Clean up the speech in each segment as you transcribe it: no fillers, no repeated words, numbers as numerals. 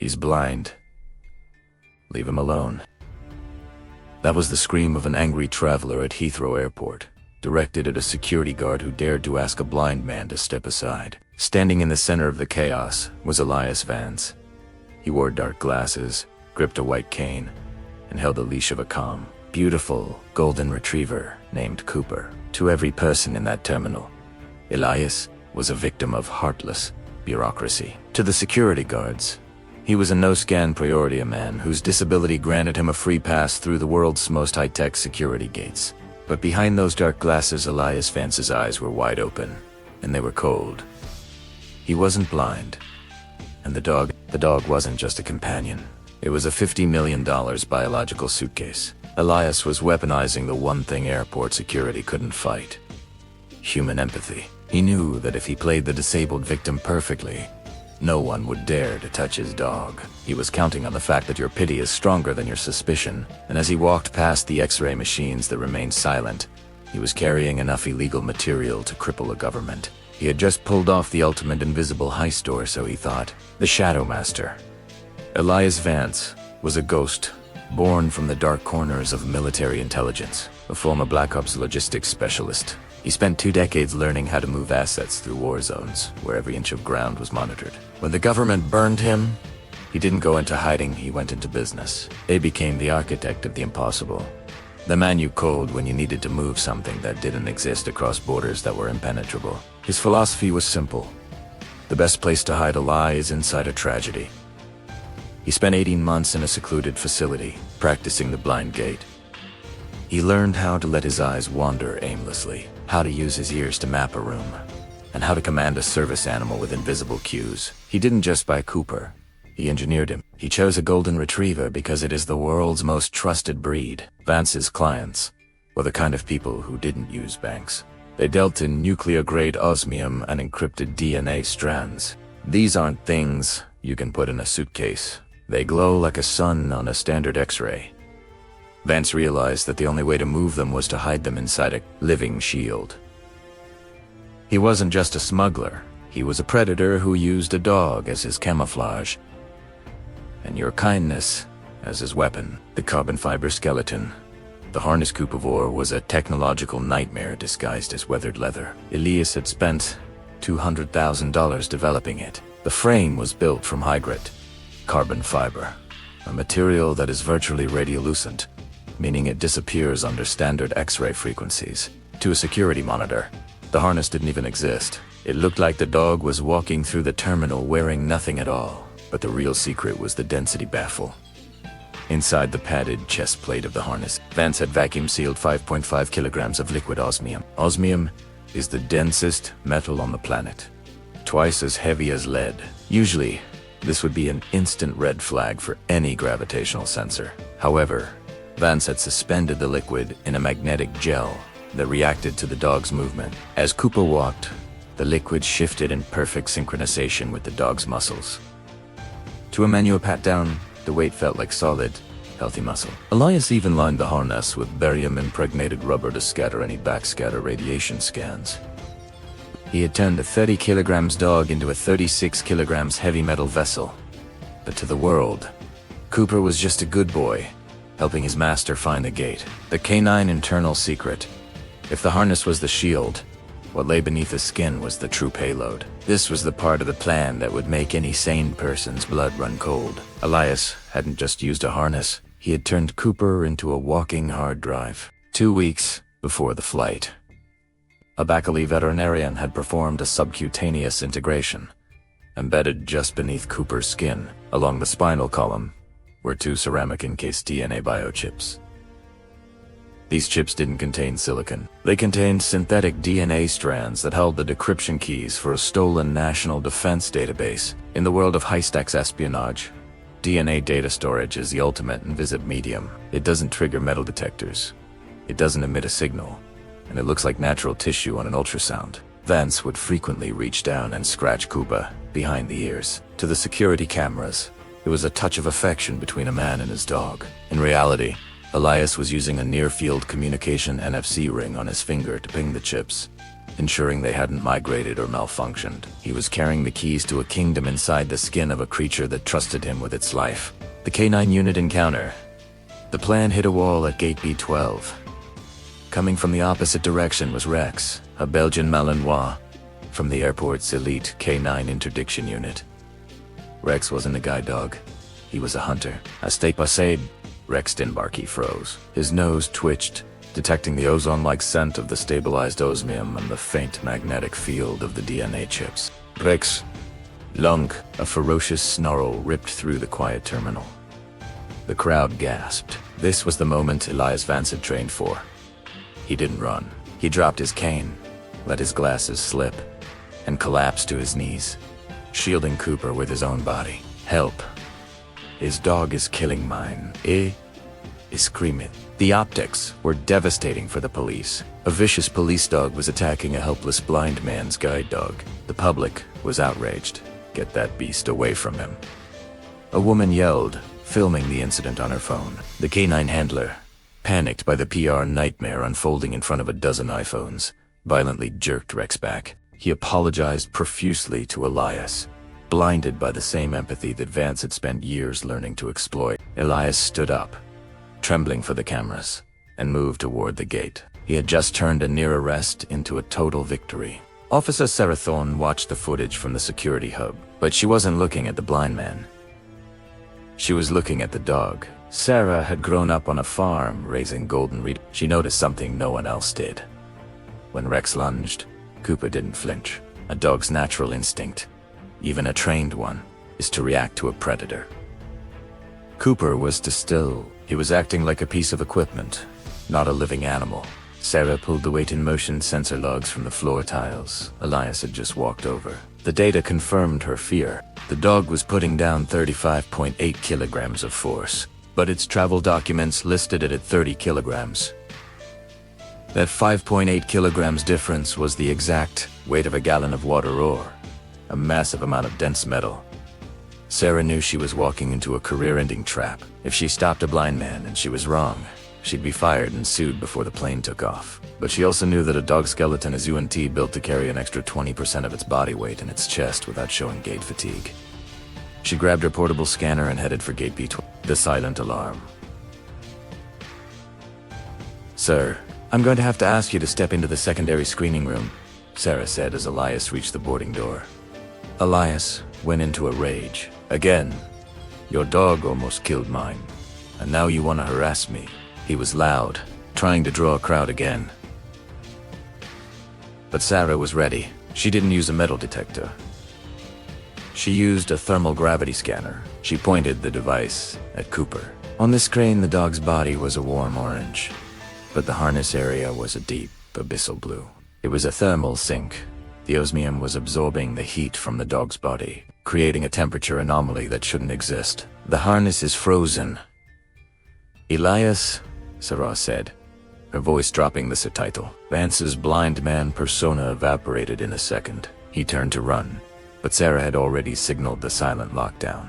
He's blind. Leave him alone. That was the scream of an angry traveler at Heathrow Airport, directed at a security guard who dared to ask a blind man to step aside. Standing in the center of the chaos was Elias Vance. He wore dark glasses, gripped a white cane, and held the leash of a calm, beautiful golden retriever named Cooper. To every person in that terminal, Elias was a victim of heartless bureaucracy. To the security guards, he was a no-scan priority man whose disability granted him a free pass through the world's most high-tech security gates. But behind those dark glasses, Elias Vance's eyes were wide open, and they were cold. He wasn't blind, and the dog wasn't just a companion. It was a $50 million biological suitcase. Elias was weaponizing the one thing airport security couldn't fight: human empathy. He knew that if he played the disabled victim perfectly, no one would dare to touch his dog. He was counting on the fact that your pity is stronger than your suspicion, and as he walked past the X-ray machines that remained silent, he was carrying enough illegal material to cripple a government. He had just pulled off the ultimate invisible heist, store, so he thought. The Shadow Master. Elias Vance was a ghost, born from the dark corners of military intelligence, a former Black Ops logistics specialist. He spent 2 decades learning how to move assets through war zones, where every inch of ground was monitored. When the government burned him, he didn't go into hiding, he went into business. He became the architect of the impossible. The man you called when you needed to move something that didn't exist across borders that were impenetrable. His philosophy was simple: the best place to hide a lie is inside a tragedy. He spent 18 months in a secluded facility, practicing the blind gate. He learned how to let his eyes wander aimlessly, how to use his ears to map a room, and how to command a service animal with invisible cues. He didn't just buy Cooper, he engineered him. He chose a golden retriever because it is the world's most trusted breed. Vance's clients were the kind of people who didn't use banks. They dealt in nuclear-grade osmium and encrypted DNA strands. These aren't things you can put in a suitcase. They glow like a sun on a standard X-ray. Vance realized that the only way to move them was to hide them inside a living shield. He wasn't just a smuggler. He was a predator who used a dog as his camouflage, and your kindness as his weapon. The carbon fiber skeleton. The harness Cooper wore was a technological nightmare disguised as weathered leather. Elias had spent $200,000 developing it. The frame was built from high-grit carbon fiber, a material that is virtually radiolucent, meaning it disappears under standard X-ray frequencies. To a security monitor, the harness didn't even exist. It looked like the dog was walking through the terminal wearing nothing at all. But the real secret was the density baffle. Inside the padded chest plate of the harness, Vance had vacuum-sealed 5.5 kilograms of liquid osmium. Osmium is the densest metal on the planet, twice as heavy as lead. Usually, this would be an instant red flag for any gravitational sensor. However, Vance had suspended the liquid in a magnetic gel that reacted to the dog's movement. As Cooper walked, the liquid shifted in perfect synchronization with the dog's muscles. To a manual pat-down, the weight felt like solid, healthy muscle. Elias even lined the harness with barium-impregnated rubber to scatter any backscatter radiation scans. He had turned a 30 kilograms dog into a 36 kilograms heavy metal vessel. But to the world, Cooper was just a good boy, helping his master find the gate. The canine internal secret. If the harness was the shield, what lay beneath the skin was the true payload. This was the part of the plan that would make any sane person's blood run cold. Elias hadn't just used a harness. He had turned Cooper into a walking hard drive. 2 weeks before the flight, a Bacali veterinarian had performed a subcutaneous integration. Embedded just beneath Cooper's skin, along the spinal column, were 2 ceramic-encased DNA biochips. These chips didn't contain silicon. They contained synthetic DNA strands that held the decryption keys for a stolen national defense database. In the world of high-stakes espionage, DNA data storage is the ultimate invisible medium. It doesn't trigger metal detectors. It doesn't emit a signal, and it looks like natural tissue on an ultrasound. Vance would frequently reach down and scratch Cooper behind the ears. To the security cameras, it was a touch of affection between a man and his dog. In reality, Elias was using a near-field communication NFC ring on his finger to ping the chips. ensuring they hadn't migrated or malfunctioned. He was carrying the keys to a kingdom inside the skin of a creature that trusted him with its life. The K9 unit encounter. The plan hit a wall at gate B12. Coming from the opposite direction was Rex, a Belgian Malinois, from the airport's elite K9 interdiction unit. Rex wasn't a guide dog. He was a hunter. A stay passade. Rex Dinbarkey froze. His nose twitched, detecting the ozone-like scent of the stabilized osmium and the faint magnetic field of the DNA chips. Rex. Lung. A ferocious snarl ripped through the quiet terminal. The crowd gasped. This was the moment Elias Vance had trained for. He didn't run. He dropped his cane, let his glasses slip, and collapsed to his knees, shielding Cooper with his own body. Help. His dog is killing mine. Is screaming. The optics were devastating for the police. A vicious police dog was attacking a helpless blind man's guide dog. The public was outraged. Get that beast away from him. A woman yelled, filming the incident on her phone. The K9 handler, panicked by the PR nightmare unfolding in front of a dozen iPhones, violently jerked Rex back. He apologized profusely to Elias, blinded by the same empathy that Vance had spent years learning to exploit. Elias stood up, trembling for the cameras, and moved toward the gate. He had just turned a near arrest into a total victory. Officer Sarah Thorne watched the footage from the security hub, but she wasn't looking at the blind man. She was looking at the dog. Sarah had grown up on a farm raising golden retrievers. She noticed something no one else did. When Rex lunged, Cooper didn't flinch. A dog's natural instinct, even a trained one, is to react to a predator. Cooper was still. He was acting like a piece of equipment, not a living animal. Sarah pulled the weight in motion sensor logs from the floor tiles Elias had just walked over. The data confirmed her fear. The dog was putting down 35.8 kilograms of force, but its travel documents listed it at 30 kilograms. That 5.8 kilograms difference was the exact weight of a gallon of water or a massive amount of dense metal. Sarah knew she was walking into a career-ending trap. If she stopped a blind man and she was wrong, she'd be fired and sued before the plane took off. But she also knew that a dog skeleton is UNT built to carry an extra 20% of its body weight in its chest without showing gate fatigue. She grabbed her portable scanner and headed for gate B12. The silent alarm. "Sir, I'm going to have to ask you to step into the secondary screening room," Sarah said as Elias reached the boarding door. Elias went into a rage. "Again? Your dog almost killed mine, and now you want to harass me." He was loud, trying to draw a crowd again. But Sarah was ready. She didn't use a metal detector. She used a thermal gravity scanner. She pointed the device at Cooper. On the screen, the dog's body was a warm orange, but the harness area was a deep, abyssal blue. It was a thermal sink. The osmium was absorbing the heat from the dog's body, creating a temperature anomaly that shouldn't exist. "The harness is frozen." "Elias," Sarah said, her voice dropping the subtitle. Vance's blind man persona evaporated in a second. He turned to run, but Sarah had already signaled the silent lockdown.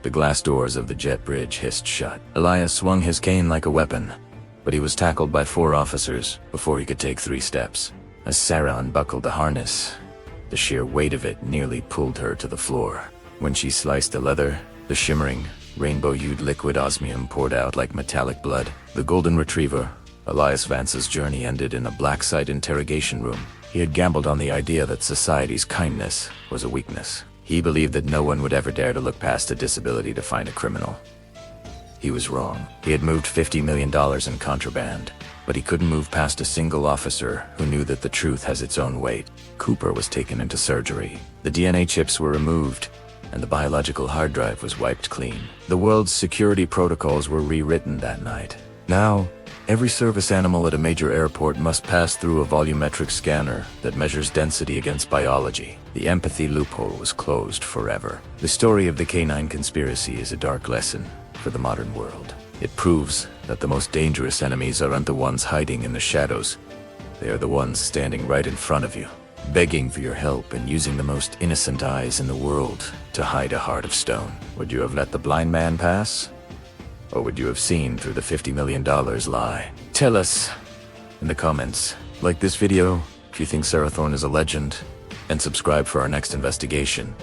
The glass doors of the jet bridge hissed shut. Elias swung his cane like a weapon, but he was tackled by 4 officers before he could take 3 steps. As Sarah unbuckled the harness, the sheer weight of it nearly pulled her to the floor. When she sliced the leather, the shimmering, rainbow-hued liquid osmium poured out like metallic blood. The golden retriever, Elias Vance's journey ended in a black site interrogation room. He had gambled on the idea that society's kindness was a weakness. He believed that no one would ever dare to look past a disability to find a criminal. He was wrong. He had moved $50 million in contraband, but he couldn't move past a single officer who knew that the truth has its own weight. Cooper was taken into surgery. The DNA chips were removed, and the biological hard drive was wiped clean. The world's security protocols were rewritten that night. Now, every service animal at a major airport must pass through a volumetric scanner that measures density against biology. The empathy loophole was closed forever. The story of the K9 conspiracy is a dark lesson for the modern world. It proves that the most dangerous enemies aren't the ones hiding in the shadows. They are the ones standing right in front of you, begging for your help and using the most innocent eyes in the world to hide a heart of stone. Would you have let the blind man pass? Or would you have seen through the $50 million lie? Tell us, in the comments. Like this video if you think Sarah Thorne is a legend, and subscribe for our next investigation.